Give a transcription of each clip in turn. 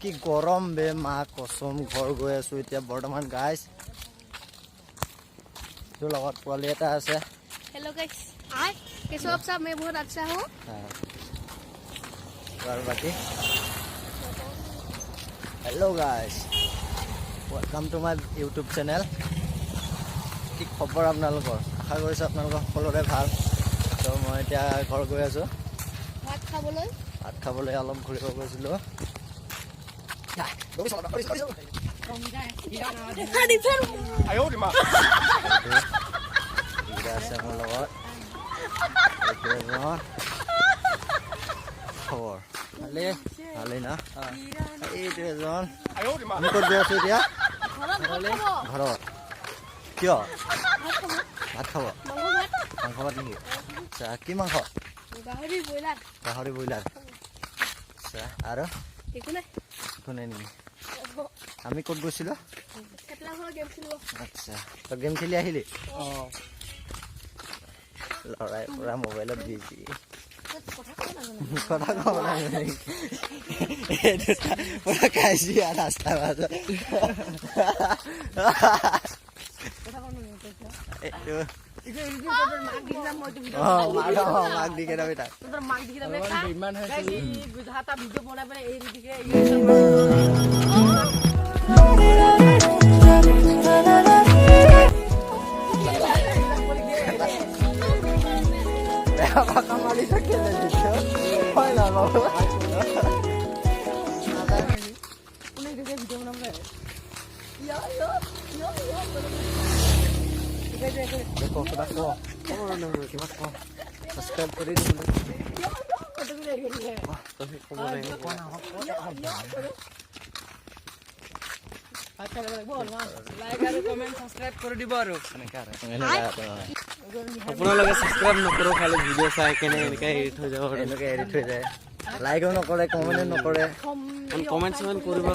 কি গৰম বে মা কসম ঘৰ গৈ আছো এতিয়া বৰ্তমান গাইস তোৰ লগত পোৱালি এটা আছে हेलो गाइस हाय कैसे हो आप सब मैं बहुत अच्छा हूं और बाकी hello guys welcome to my YouTube channel কি খবৰ আপোনালোকৰ আশা কৰিছো আপোনালোকৰ সকলোৰে ভাল তো মই এতিয়া ঘৰ গৈ আছো ভাত খাবলৈ অলপ ঘূৰিব গৈছিলো আয়ো মা এটা আছে মোৰ লগত খবৰ ভালেই না এইটো এজন আয়ো মা আমি ক'ত গৈ আছো এতিয়া ঘৰত কিয় ভাত খাব মাংস ভাত নেকি আচ্ছা কি মাংস গাহৰি ব্ৰইলাৰ আচ্ছা আৰু একো নাই নেকি আমি ক'ত গৈছিলো আচ্ছা তই গেম খেলি আহিলি লৰাই পুৰা মোবাইলত বিজি কথা কব লাগে পুৰা কাজিয়া ৰাস্তাৰ মাজত মাক দি কেনে বেটা কামালি খেলে হয় না বাবু দেখো কিবা সাবস্ক্রাইব করে দিন আপোনালোকে সাবস্ক্রাইব নকৰো খালি ভিডিও চাই কেনে এনেকৈ এডিট হৈ যাব লাইকো নকৰে কমেন্ট নকৰে কমেন্ট কৰিব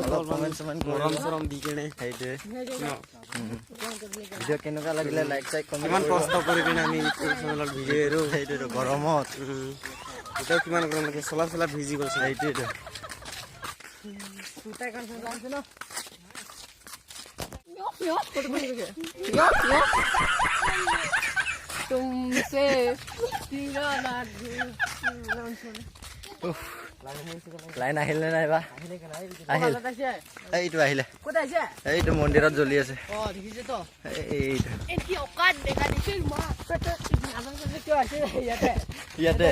মৰম চৰম দি কেনে সেইটোৱে ভিডিও কেনেকুৱা লাগিলে লাইক চাইক কমেন্ট কিমান কষ্ট কৰি কিনে আমি ইউটিউব চেনেলত ভিডিও এৰো সেইটোৱেতো গৰমত এতিয়া কিমান গৰম লাগে চলা ভিজি গৈছে সেইটোৱেতো तुमसे লাইন আহিল নে নাই বা আহিল এইটো আহিলে এইটো মন্দিৰত জ্বলি আছে এইটো ইয়াতে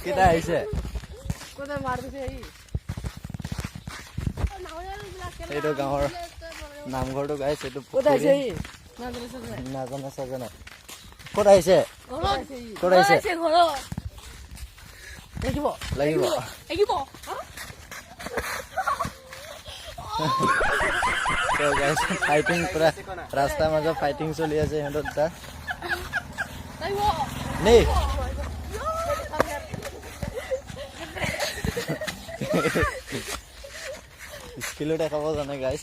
কেইটা আহিছে এইটো গাঁৱৰ নামঘৰটো গাইছে এইটো নাজানে চাজানে ক'ত আহিছে লাগিব ফাইটিং পুৰা ৰাস্তাৰ মাজত ফাইটিং চলি আছে সিহঁতৰ দুটা নেই স্কিলো দেখাব জানে গাইছ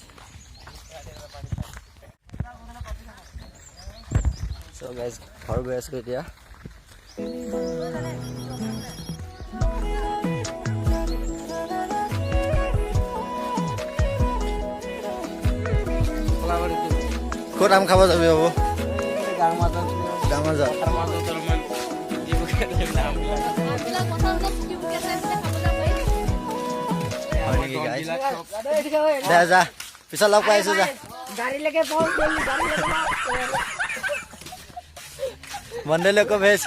চ' গাইছ ঘৰ গৈ আছো এতিয়া ক'ত আম খাব যাবি বাবু গাঁৱৰ মাজত হয় নেকি গাইছ দে যা পিছত লগ পাইছো যা बंदे को भेज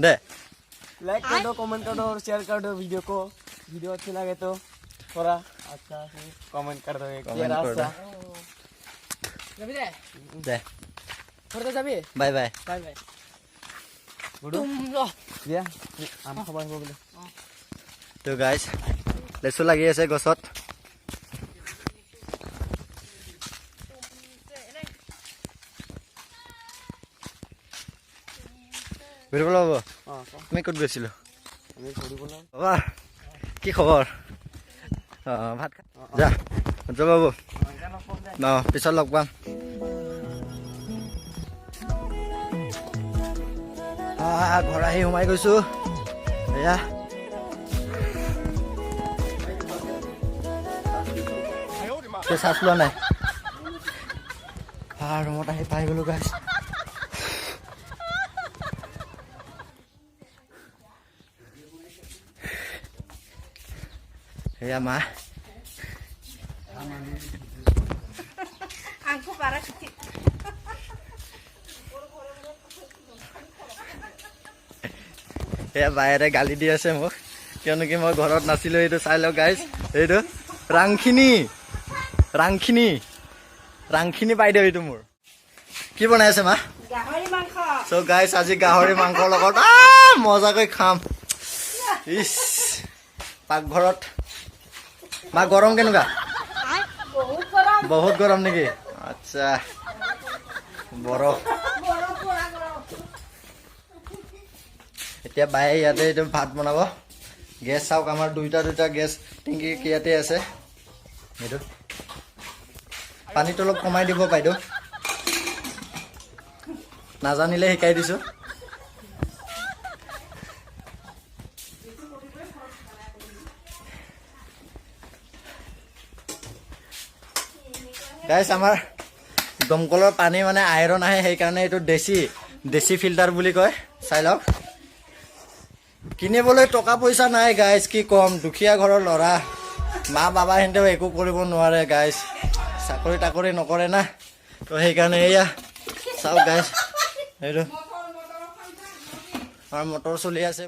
दे लाइक कर दो कमेंट कर दो और शेयर कर दो वीडियो अच्छी लगे तो थोड़ा अच्छा कमेंट कर दो एक दे बाय बाय तो गाइस लेसु লাগি আছে গছত ঘুৰিবলৈ হ'ব তুমি ক'ত গৈছিলো বাবা কি খবৰ ভাত যা যা বাবু পিছত লগ পাম ঘৰ আহি সোমাই গৈছো এয়া চাৰ্জ লোৱা নাই ৰুমত আহি পাই গ'লো গাইছ এয়া মা এয়া বায়েৰে গালি দি আছে মোক কিয়নো কি মই ঘৰত নাছিলো এইটো চাই লওক গাইজ এইটো ৰাংখিনি বাইদেউ এইটো মোৰ কি বনাই আছে মা চ' গাইজ আজি গাহৰি মাংসৰ লগত মজাকৈ খাম ইচ পাকঘৰত মা গৰম কেনেকুৱা বহুত গৰম নেকি আচ্ছা বৰফ এতিয়া বায়ে ইয়াতে এইটো ভাত বনাব গেছ চাওক আমাৰ দুইটা গেছ টেংকি ইয়াতে আছে এইটো পানীটো অলপ কমাই দিব বাইদেউ নাজানিলে শিকাই দিছোঁ গাইছ আমাৰ দমকলৰ পানী মানে আইৰণ আহে সেইকাৰণে এইটো দেশী ফিল্টাৰ বুলি কয় চাই লওক কিনিবলৈ টকা পইচা নাই গাইজ কি কম দুখীয়া ঘৰৰ ল'ৰা মা বাবা সিহঁতেও একো কৰিব নোৱাৰে গাইজ চাকৰি তাকৰি নকৰে না তো সেইকাৰণে এয়া চাওক গাইজ এইটো আমাৰ মটৰ চলি আছে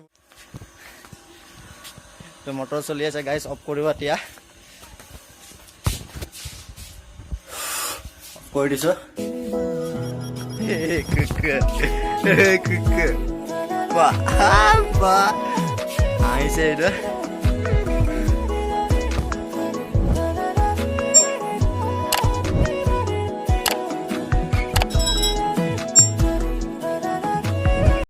তো মটৰ চলি আছে গাইজ অফ কৰিব এতিয়া কৰি দিছো আহিছে এইটো